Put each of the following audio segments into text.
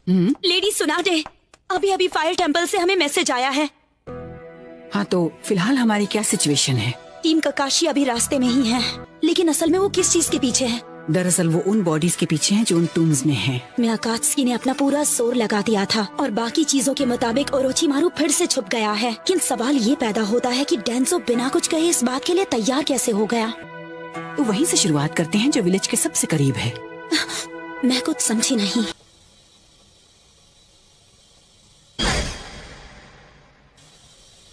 Lady सुनाडे, अभी अभी fire temple से हमें मैसेज आया है। हाँ, तो फिलहाल हमारी क्या सिचुएशन है? टीम ककाशी अभी रास्ते में ही है, लेकिन असल में वो किस चीज के पीछे है? दरअसल वो उन बॉडीज के पीछे हैं जो उन टूम्स में हैं। मियाकात्सुकी ने अपना पूरा जोर लगा दिया था और बाकी चीजों के मुताबिक ओरोचिमारू फिर से छुप गया है। लेकिन सवाल ये पैदा होता है कि डेंसो बिना कुछ कहे इस बात के लिए तैयार कैसे हो गया? तो वहीं से शुरुआत करते हैं जो विलेज के सबसे करीब है। मैं कुछ समझी नहीं।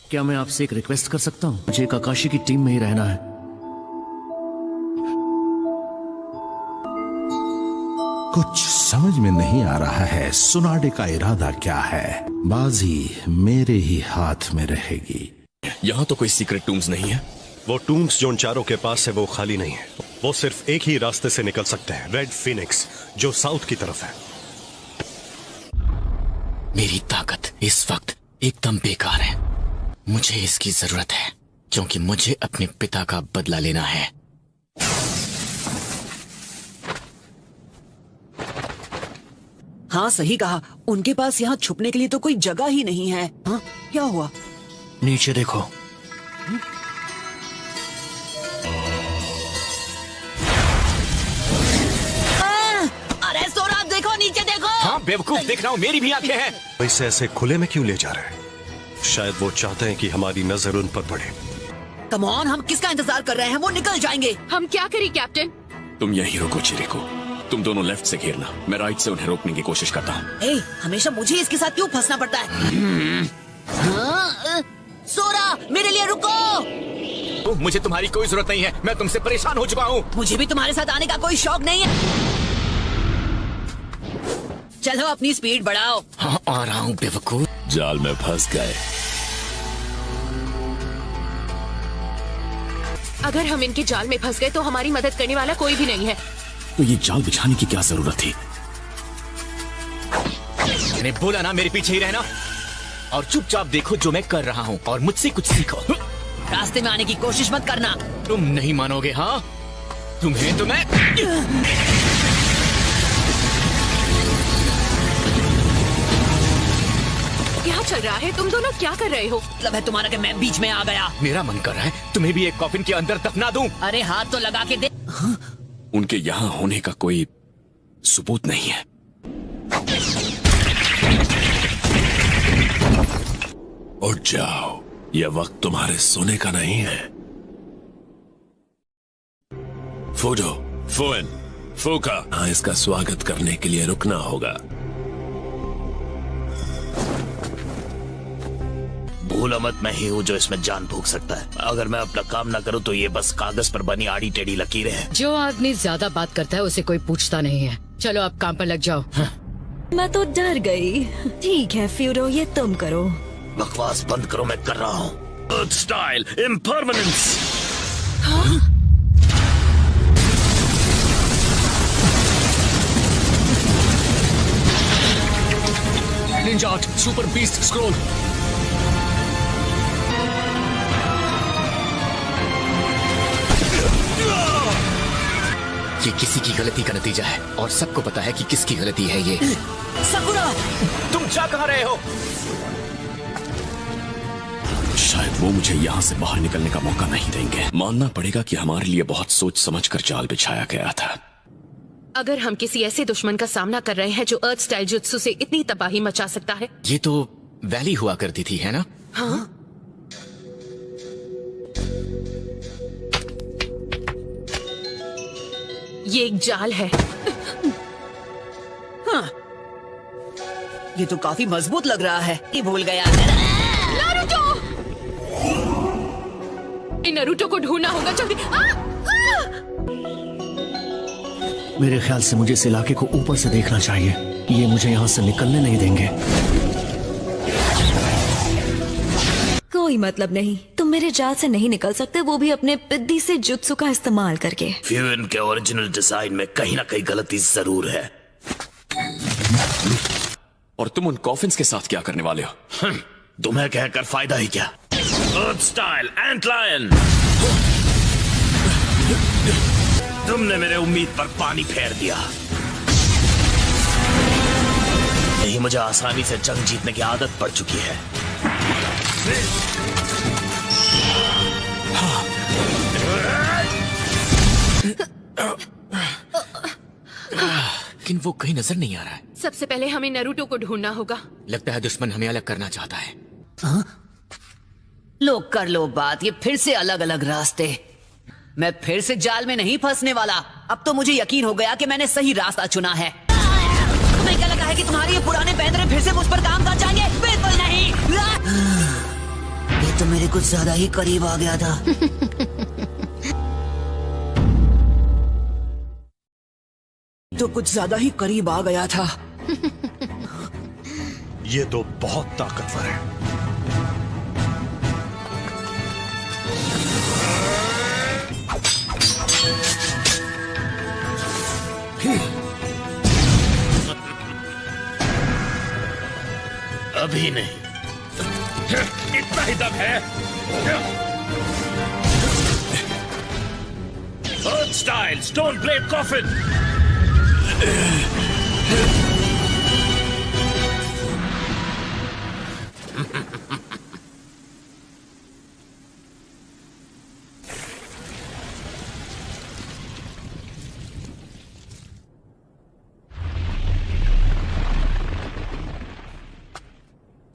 क्या मैं आपसे एक रिक्वेस्ट कर सकता हूँ? मुझे काकाशी की टीम में ही रहना है। कुछ समझ में नहीं आ रहा है सुनाडे का इरादा क्या है। बाजी मेरे ही हाथ में रहेगी। यहाँ तो कोई सीक्रेट टूम्स नहीं है। वो टूम्स जो उन चारों के पास है वो खाली नहीं है। वो सिर्फ एक ही रास्ते से निकल सकते हैं, रेड फिनिक्स, जो साउथ की तरफ है। मेरी ताकत इस वक्त एकदम बेकार है। मुझे इसकी जरूरत है क्योंकि मुझे अपने पिता का बदला लेना है। हाँ, सही कहा। उनके पास यहाँ छुपने के लिए तो कोई जगह ही नहीं है। हाँ, क्या हुआ? नीचे देखो। अरे सोरा, देखो नीचे देखो। हाँ बेवकूफ, देख रहा हूँ, मेरी भी आंखें हैं। इसे ऐसे खुले में क्यों ले जा रहे हैं? शायद वो चाहते हैं कि हमारी नजर उन पर पड़े। कम ऑन, हम किसका इंतजार कर रहे हैं? वो निकल जाएंगे। हम क्या करें कैप्टन? तुम यहीं रुको चिरिको, तुम दोनों लेफ्ट से घेरना, मैं राइट से उन्हें रोकने की कोशिश करता हूँ। हमेशा मुझे इसके साथ क्यों फंसना पड़ता है? सोरा, मेरे लिए रुको। मुझे तुम्हारी कोई जरूरत नहीं है, मैं तुमसे परेशान हो चुका हूँ। मुझे भी तुम्हारे साथ आने का कोई शौक नहीं है। चलो अपनी स्पीड बढ़ाओ। हाँ, आ रहा हूँ बेवकूफ। जाल में फंस गए। अगर हम इनके जाल में फंस गए तो हमारी मदद करने वाला कोई भी नहीं है। तो ये जाल बिछाने की क्या जरूरत थी? मैंने बोला ना मेरे पीछे ही रहना और चुपचाप देखो जो मैं कर रहा हूँ और मुझसे कुछ सीखो। रास्ते में आने की कोशिश मत करना। तुम नहीं मानोगे। हाँ, तुम्हें तो मैं क्या चल रहा है? तुम दोनों क्या कर रहे हो? मतलब है तुम्हारा कि मैं बीच में आ गया। मेरा मन कर रहा है तुम्हें भी एक कॉफिन के अंदर दफना दूं। अरे हाथ तो लगा के दे। उनके यहाँ होने का कोई सबूत नहीं है। उठ जाओ, यह वक्त तुम्हारे सोने का नहीं है। फूडो, फुएन, फूका, हाँ, इसका स्वागत करने के लिए रुकना होगा। भूलो मत, मैं ही हूँ जो इसमें जान फूंक सकता है। अगर मैं अपना काम ना करूँ तो ये बस कागज पर बनी आड़ी टेढ़ी लकीरें हैं। जो आदमी ज्यादा बात करता है उसे कोई पूछता नहीं है। चलो अब काम पर लग जाओ। मैं तो डर गई। ठीक है फ्यूरो, ये तुम करो। बकवास बंद करो, मैं कर रहा हूँ। Earth style impermanence. Ninja art super beast scroll. ये किसी की गलती का नतीजा है और सबको पता है कि किसकी गलती है ये। सकुरा, तुम जा कहाँ रहे हो? शायद वो मुझे यहाँ से बाहर निकलने का मौका नहीं देंगे। मानना पड़ेगा कि हमारे लिए बहुत सोच समझकर जाल बिछाया गया था। अगर हम किसी ऐसे दुश्मन का सामना कर रहे हैं जो अर्थ स्टाइल जुत्सु से इतनी तबाही मचा सकता है। ये तो वैली हुआ करती थी, है ना? हाँ, ये एक जाल है। हाँ, ये तो काफी मजबूत लग रहा है। ये भूल गया। नारुतो! इन नारुतो को ढूंढना होगा जल्दी। मेरे ख्याल से मुझे इस इलाके को ऊपर से देखना चाहिए। ये मुझे यहाँ से निकलने नहीं देंगे। कोई मतलब नहीं, तुम मेरे जाल से नहीं निकल सकते, वो भी अपने पिद्दी से जुत्सु का इस्तेमाल करके। फ्यून के ओरिजिनल डिजाइन में कहीं ना कहीं गलती जरूर है। और तुम उन कॉफिन्स के साथ क्या करने वाले हो? तुम्हें कहकर फायदा ही क्या? अर्थ स्टाइल एंट लायन। तुमने मेरे उम्मीद पर पानी फेर दिया। ही मुझे आसानी से जंग जीतने की आदत पड़ चुकी है। लेकिन वो कहीं नजर नहीं आ रहा है। सबसे पहले हमें नरूटो को ढूंढना होगा। लगता है दुश्मन हमें अलग करना चाहता है। लो कर लो बात, ये फिर से अलग अलग रास्ते। मैं फिर से जाल में नहीं फंसने वाला। अब तो मुझे यकीन हो गया कि मैंने सही रास्ता चुना है। तुम्हें क्या लगा है कि तुम्हारे ये पुराने पैंतरे फिर से मुझ पर काम कर जाएंगे? बिल्कुल नहीं। ये तो मेरे कुछ ज्यादा ही करीब आ गया था। तो कुछ ज्यादा ही करीब आ गया था। ये तो बहुत ताकतवर है। अभी नहीं, इतना ही दम है। अर्थ स्टाइल स्टोन ब्लेड कॉफिन।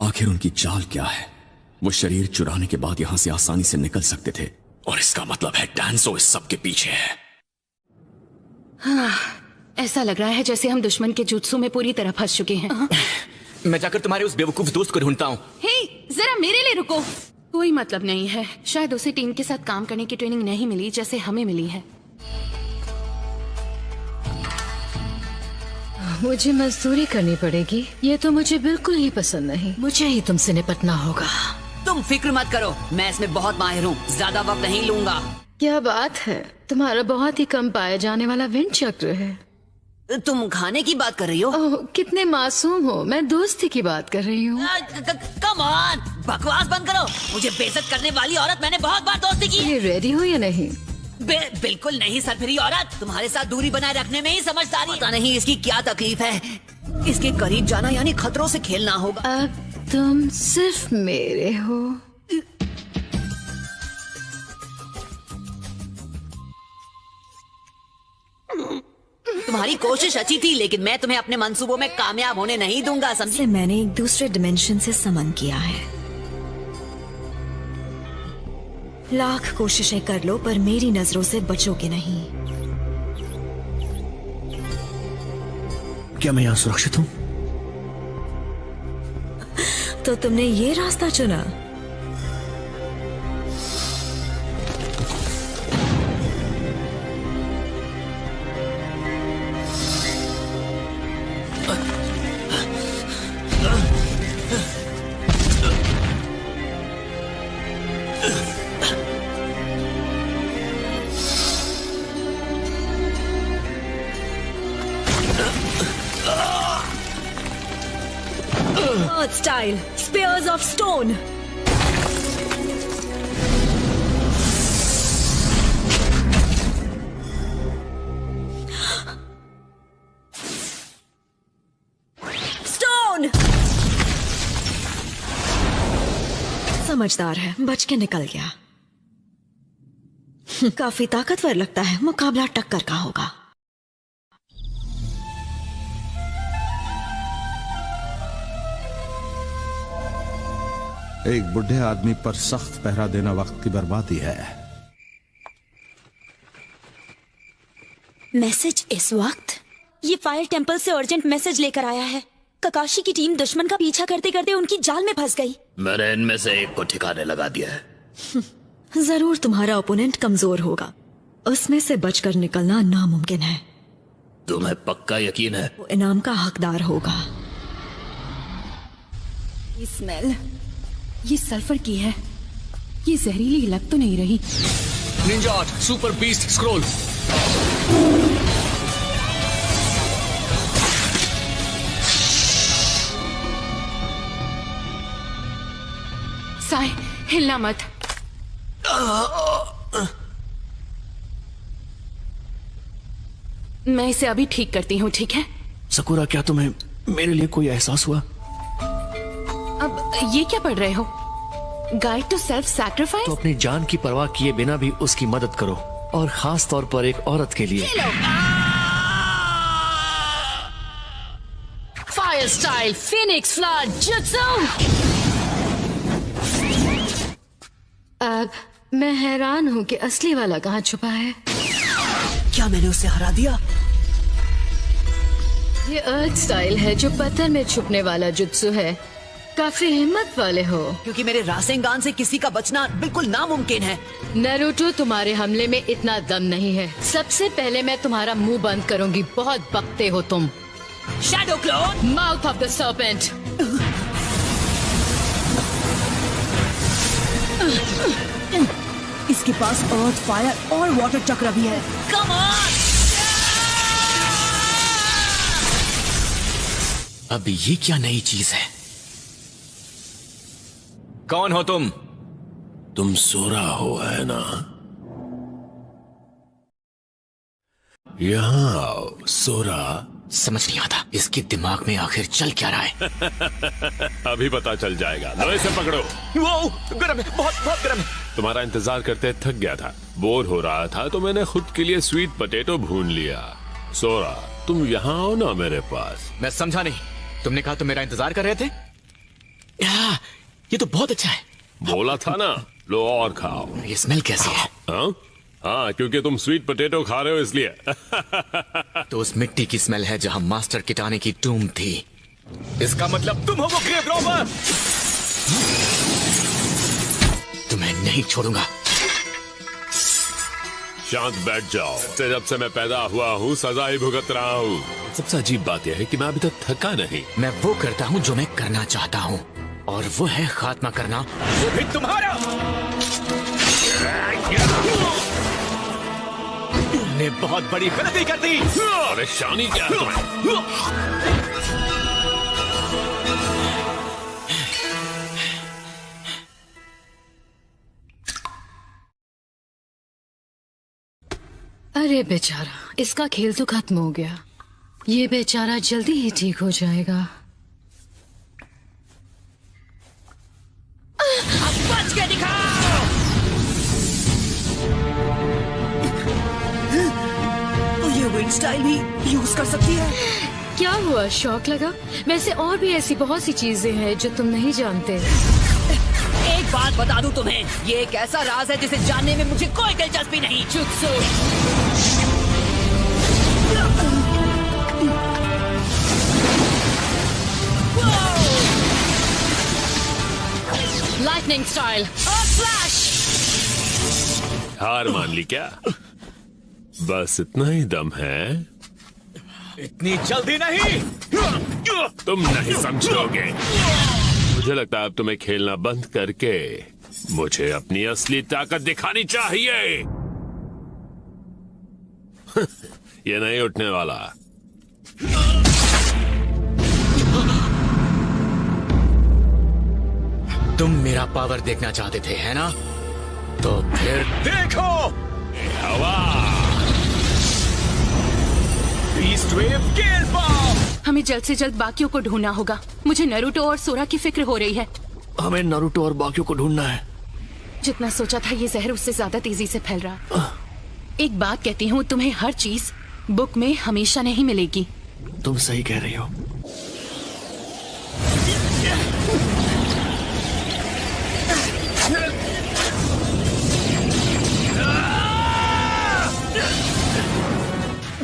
आखिर उनकी चाल क्या है? वो शरीर चुराने के बाद यहां से आसानी से निकल सकते थे, और इसका मतलब है डैंसो इस सब के पीछे है। हाँ, ऐसा लग रहा है जैसे हम दुश्मन के जुत्सु में पूरी तरह फंस चुके हैं। मैं जाकर तुम्हारे उस बेवकूफ दोस्त को ढूंढता हूँ। हे, जरा मेरे लिए रुको। कोई मतलब नहीं है। शायद उसे टीम के साथ काम करने की ट्रेनिंग नहीं मिली जैसे हमें मिली है। मुझे मजदूरी करनी पड़ेगी। ये तो मुझे बिल्कुल ही पसंद नहीं। मुझे ही तुमसे निपटना होगा। तुम फिक्र मत करो, मैं इसमें बहुत माहिर हूँ। ज्यादा वक्त नहीं लूंगा। क्या बात है, तुम्हारा बहुत ही कम पाए जाने वाला विंड चक्र है। तुम खाने की बात कर रही हो? ओह, कितने मासूम हो। मैं दोस्ती की बात कर रही हूँ। कम ऑन, बकवास बंद करो। मुझे बेइज्जत करने वाली औरत मैंने बहुत बार दोस्ती की। ये रेडी हो या नहीं? बिल्कुल नहीं सरफिरी औरत। तुम्हारे साथ दूरी बनाए रखने में ही समझदारी। पता नहीं इसकी क्या तकलीफ है। इसके करीब जाना यानी खतरों से खेलना होगा। अब तुम सिर्फ मेरे हो। तुम्हारी कोशिश अच्छी थी, लेकिन मैं तुम्हें अपने मंसूबों में कामयाब होने नहीं दूंगा, समझे? मैंने एक दूसरे डिमेंशन से समन किया है। लाख कोशिशें कर लो पर मेरी नजरों से बचोगे नहीं। क्या मैं यहाँ सुरक्षित हूँ? तो तुमने ये रास्ता चुना। Earth style, spears of stone. Stone. समझदार है, बच के निकल गया। काफी ताकतवर लगता है। मुकाबला टक्कर का होगा। एक बुढ़े आदमी पर सख्त पहरा देना वक्त की बर्बादी है। मैसेज इस वक्त? ये फायर टेंपल से अर्जेंट मैसेज लेकर आया है। ककाशी की टीम दुश्मन का पीछा करते करते उनकी जाल में फंस गई। मैंने इनमें से एक को ठिकाने लगा दिया है। जरूर तुम्हारा ओपोनेंट कमजोर होगा। उसमें से बचकर निकलना नामुमकिन है। तुम्हें पक्का यकीन है? वो इनाम का हकदार होगा। ये स्मेल, ये सल्फर की है। ये जहरीली लग तो नहीं रही? Ninja art super beast scroll. Sai, हिलना मत। मैं इसे अभी ठीक करती हूँ, ठीक है? सकुरा, क्या तुम्हें मेरे लिए कोई एहसास हुआ? अब ये क्या पढ़ रहे हो? Guide to self sacrifice? तो अपनी जान की परवाह किए बिना भी उसकी मदद करो, और खास तौर पर एक औरत के लिए। Fire style Phoenix flood jutsu. अब मैं हैरान हूँ कि असली वाला कहाँ छुपा है। क्या मैंने उसे हरा दिया? ये अर्थ स्टाइल है जो पत्थर में छुपने वाला जुत्सु है। काफी हिम्मत वाले हो। क्योंकि मेरे रासेंगान से किसी का बचना बिल्कुल नामुमकिन है। नारुतो, तुम्हारे हमले में इतना दम नहीं है। सबसे पहले मैं तुम्हारा मुंह बंद करूंगी। बहुत बकते हो तुम। Shadow clone, mouth of the serpent. इसके पास अर्थ, फायर और वाटर चक्र भी है। Come on! अब ये क्या नई चीज है? कौन हो तुम? तुम सोरा हो, है ना? यहाँ आओ, सोरा। समझ नहीं आता इसके दिमाग में आखिर चल क्या रहा है। अभी पता चल जाएगा। लो इसे पकड़ो। वो गरम है, बहुत बहुत गरम है। तुम्हारा इंतजार करते थक गया था, बोर हो रहा था, तो मैंने खुद के लिए स्वीट पोटैटो भून लिया। सोरा, तुम यहाँ आओ ना मेरे पास। मैं समझा नहीं। तुमने कहा तुम मेरा इंतजार कर रहे थे? ये तो बहुत अच्छा है। बोला था ना, लो और खाओ। ये स्मेल कैसी है? हाँ, क्योंकि तुम स्वीट पोटैटो खा रहे हो इसलिए। तो उस मिट्टी की स्मेल है जहां मास्टर किटाने की टूम थी। इसका मतलब तुम हो वो ग्रेव रॉबर। तुम्हें नहीं छोड़ूंगा। शांत बैठ जाओ। जब से मैं पैदा हुआ हूँ सजा ही भुगत रहा हूँ। सबसे अजीब बात यह है कि मैं अभी तक थका नहीं। मैं वो करता हूँ जो मैं करना चाहता हूँ, और वो है खात्मा करना, वो भी तुम्हारा। तुमने बहुत बड़ी गलती कर दी। परेशानी क्या है तुम्हें? अरे बेचारा, इसका खेल तो खत्म हो गया। ये बेचारा जल्दी ही ठीक हो जाएगा। अब बच के दिखाओ। तो ये विंड स्टाइल भी यूज कर सकती है। क्या हुआ, शौक लगा? वैसे और भी ऐसी बहुत सी चीजें हैं जो तुम नहीं जानते। एक बात बता दूं तुम्हें, ये एक ऐसा राज है जिसे जानने में मुझे कोई दिलचस्पी नहीं। लाइटनिंग स्टाइल और फ्लैश। हार मान ली क्या? बस इतना ही दम है? इतनी जल्दी नहीं। तुम नहीं समझोगे। मुझे लगता है अब तुम्हें खेलना बंद करके मुझे अपनी असली ताकत दिखानी चाहिए। ये नहीं उठने वाला। तुम मेरा पावर देखना चाहते थे, है ना? तो फिर देखो। हवा। बीस्ट वेव गेल बॉम्ब। हमें जल्द से जल्द बाकियों को ढूंढना होगा। मुझे नारुतो और सोरा की फिक्र हो रही है। हमें नारुतो और बाकियों को ढूंढना है। जितना सोचा था ये जहर उससे ज्यादा तेजी से फैल रहा। एक बात कहती हूँ, तुम्हें हर चीज बुक में हमेशा नहीं मिलेगी। तुम सही कह रही हो।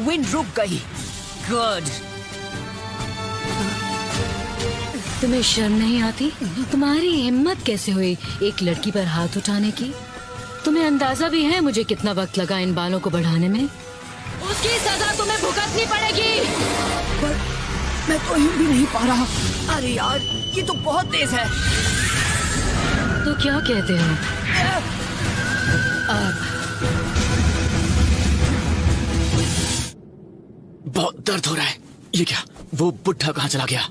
विंड रुक गई। गुड। तुम्हें शर्म नहीं आती? तुम्हारी हिम्मत कैसे हुई एक लड़की पर हाथ उठाने की? तुम्हें अंदाजा भी है मुझे कितना वक्त लगा इन बालों को बढ़ाने में? उसकी सजा तुम्हें भुगतनी पड़ेगी। पर मैं तो हिल भी नहीं पा रहा। अरे यार, ये तो बहुत तेज है। तो क्या कहते हो? अब बहुत दर्द हो रहा है। ये क्या? वो बुढ़ा कहाँ चला गया?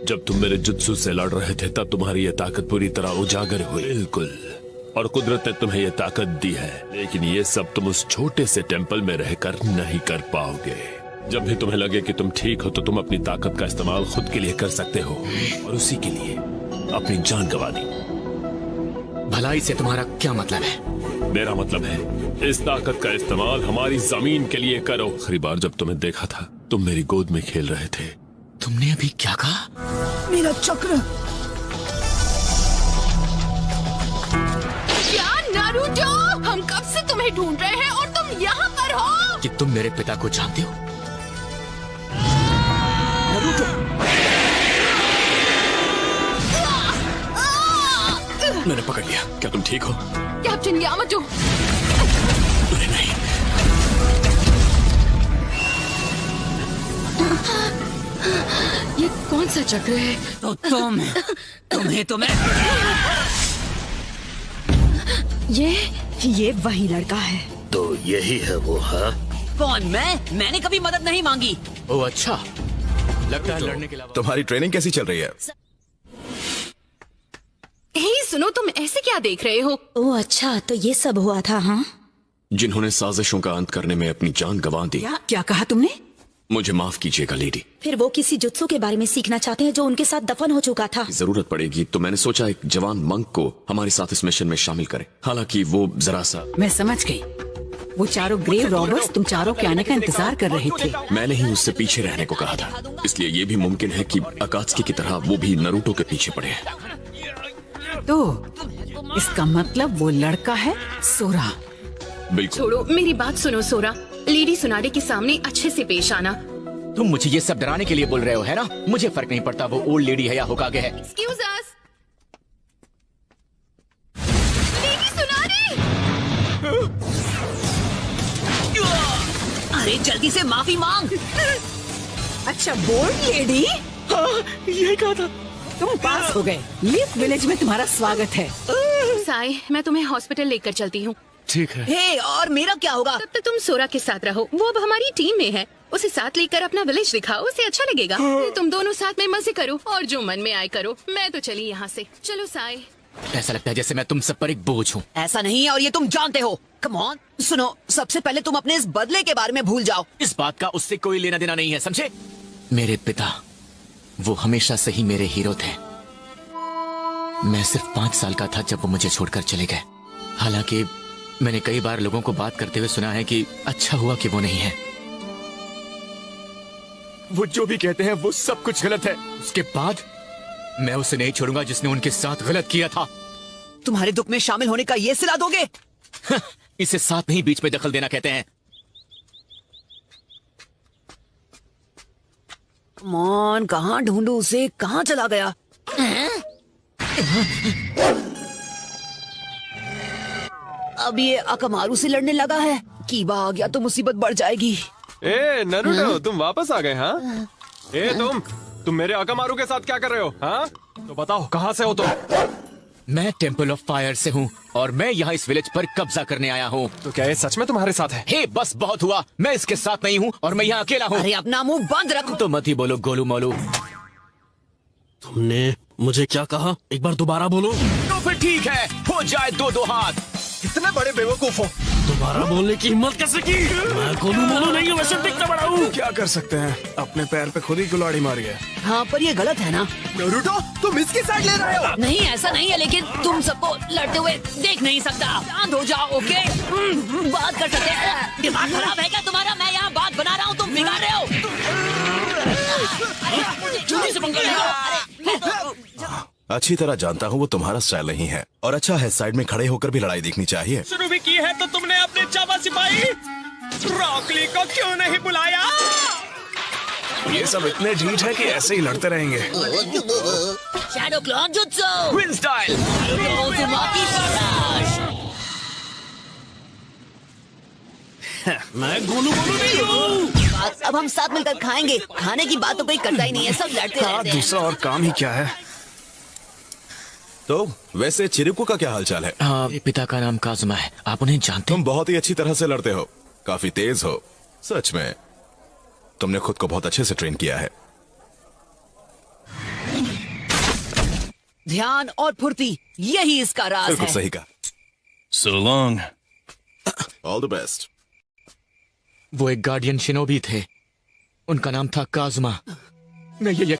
जब तुम मेरे जुत्सु से लड़ रहे थे तब तुम्हारी ये ताकत पूरी तरह उजागर हुई। बिल्कुल। और कुदरत ने तुम्हें ये ताकत दी है, लेकिन ये सब तुम उस छोटे से टेंपल में रहकर नहीं कर पाओगे। जब भी तुम्हें लगे कि तुम ठीक हो तो तुम अपनी ताकत का इस्तेमाल खुद के लिए कर सकते हो, और उसी के लिए अपनी जान गंवा दी। भलाई से तुम्हारा क्या मतलब है? मेरा मतलब है इस ताकत का इस्तेमाल हमारी जमीन के लिए करो। आखिरी बार जब तुम्हें देखा था तुम मेरी गोद में खेल रहे थे। तुमने अभी क्या कहा? मेरा चक्र। क्या नारुतो? हम कब से तुम्हें ढूंढ रहे हैं और तुम यहाँ पर हो? कि तुम मेरे पिता को जानते हो? मैंने पकड़ लिया। क्या तुम ठीक हो? Captain Yamato. अरे नहीं। ये कौन सा चक्र है? तो तुम्हें ये वही लड़का है। तो यही है वो, हाँ? कौन? मैंने कभी मदद नहीं मांगी। ओह अच्छा, लगता है लड़ने के अलावा। तुम्हारी ट्रेनिंग कैसी चल रही है? हे सुनो, तुम ऐसे क्या देख रहे हो? ओह अच्छा, तो ये सब हुआ था। हाँ, जिन्होंने साजिशों का अंत करने में अपनी जान गंवा दी। क्या कहा तुमने? मुझे माफ कीजिएगा लेडी। फिर वो किसी जुत्सु के बारे में सीखना चाहते हैं जो उनके साथ दफन हो चुका था। जरूरत पड़ेगी तो मैंने सोचा एक जवान मंक को हमारे साथ इस मिशन में शामिल करें। हालांकि वो जरा सा। मैं समझ गई। वो चारों ग्रेव रॉबर्स तुम चारों के आने का इंतजार कर रहे थे। मैंने ही उससे पीछे रहने को कहा था, इसलिए ये भी मुमकिन है कि अकात्सुकी की तरह वो भी नारुतो के पीछे पड़े हैं। तो इसका मतलब वो लड़का है सोरा। बिल्कुल। छोड़ो, मेरी बात सुनो सोरा। लेडी सुनाडे के सामने अच्छे से पेश आना। तुम मुझे ये सब डराने के लिए बोल रहे हो, है ना? मुझे फर्क नहीं पड़ता वो ओल्ड लेडी है या होकागे है। Excuse us। लेडी सुनाडे। अरे जल्दी से माफी मांग। अच्छा, बोल्ड लेडी। हाँ, यही कहा था। तुम पास हो गए। लीफ विलेज में तुम्हारा स्वागत है। साई, मैं तुम्हें हॉस्पिटल लेकर चलती हूँ। ठीक है। हे, और मेरा क्या होगा? तब तक तुम सोरा के साथ रहो, वो अब हमारी टीम में है। उसे साथ लेकर अपना विलेज दिखाओ, उसे अच्छा लगेगा। तुम दोनों साथ में मजे करो और जो मन में आए करो। मैं तो चली यहाँ से। चलो साई। ऐसा लगता है जैसे मैं तुम सब पर एक बोझ हूँ। ऐसा नहीं है और ये तुम जानते हो। कम ऑन, सुनो, सबसे पहले तुम अपने इस बदले के बारे में भूल जाओ। इस बात का उससे कोई लेना देना नहीं है, समझे? मेरे पिता, वो हमेशा से ही मेरे हीरो थे। मैं सिर्फ 5 साल का था जब वो मुझे छोड़कर चले गए। हालांकि मैंने कई बार लोगों को बात करते हुए सुना है कि अच्छा हुआ कि वो नहीं है। वो जो भी कहते हैं वो सब कुछ गलत है। उसके बाद मैं उसे नहीं छोड़ूंगा जिसने उनके साथ गलत किया था। तुम्हारे दुख में शामिल होने का ये सिला दोगे? इसे साथ नहीं, बीच में दखल देना कहते हैं। कमॉन, कहाँ ढूंढूं उसे? कहाँ चला गया? अब ये अकमारू से लड़ने लगा है। कीबा आ गया तो मुसीबत बढ़ जाएगी। ए नारुतो, तुम वापस आ गए? हाँ, ए तुम मेरे अकमारू के साथ क्या कर रहे हो? हाँ, तो बताओ कहाँ से हो तुम? मैं टेम्पल ऑफ फायर से हूँ और मैं यहाँ इस विलेज पर कब्जा करने आया हूँ। तो क्या ये सच में तुम्हारे साथ है? हे, बस बहुत हुआ। मैं इसके साथ नहीं हूँ और मैं यहाँ अकेला हूँ। अरे अपना मुंह बंद रखो। तो मत ही बोलो गोलू मोलू। तुमने मुझे क्या कहा? एक बार दोबारा बोलो। तो फिर ठीक है, हो जाए 2-2 हाथ। कितने बड़े बेवकूफ हो। दोबारा बोलने की हिम्मत कैसे की? मैं गोलू मोलू नहीं हूँ, वैसे दिखता बड़ा हूँ। क्या कर सकते हैं, अपने पैर पे खुद ही कुल्हाड़ी मारी है। हाँ, पर ये गलत है ना? नारुतो, तुम इसकी साइड ले रहे हो। नहीं, ऐसा नहीं है, लेकिन तुम सबको लड़ते हुए देख नहीं सकता। शांत हो जाओ, ओके? बात कर सकते हैं। दिमाग खराब है क्या तुम्हारा? मैं यहाँ बात बना रहा हूँ, तुम बिगाड़ रहे हो। जल्दी से पंगा लो। अच्छी तरह जानता हूँ वो तुम्हारा स्टाइल नहीं है, और अच्छा है साइड में खड़े होकर भी लड़ाई देखनी चाहिए। शुरू भी की है तो तुमने अपने चावा सिपाही रॉकली को क्यों नहीं बुलाया? ये सब इतने ढीठ है कि ऐसे ही लड़ते रहेंगे। Shadow clone jutsu, win style. मैं गोलू मोलू नहीं हूँ। अब हम साथ मिलकर खाएंगे। खाने की बात तो कोई करता ही नहीं है, सब लड़ते रहते हैं। दूसरा और काम ही क्या है। तो वैसे चिरुको का क्या हालचाल है? हाँ, पिता का नाम काजुमा है। आप उन्हें जानते? तुम बहुत ही अच्छी तरह से लड़ते हो, काफी तेज हो। सच में तुमने खुद को बहुत अच्छे से ट्रेन किया है। ध्यान और फुर्ती, यही इसका राज बिल्कुल है। सही कहा। So long. All the best. वो एक गार्डियन शिनोबी थे। उनका नाम था काजुमा। मैं ये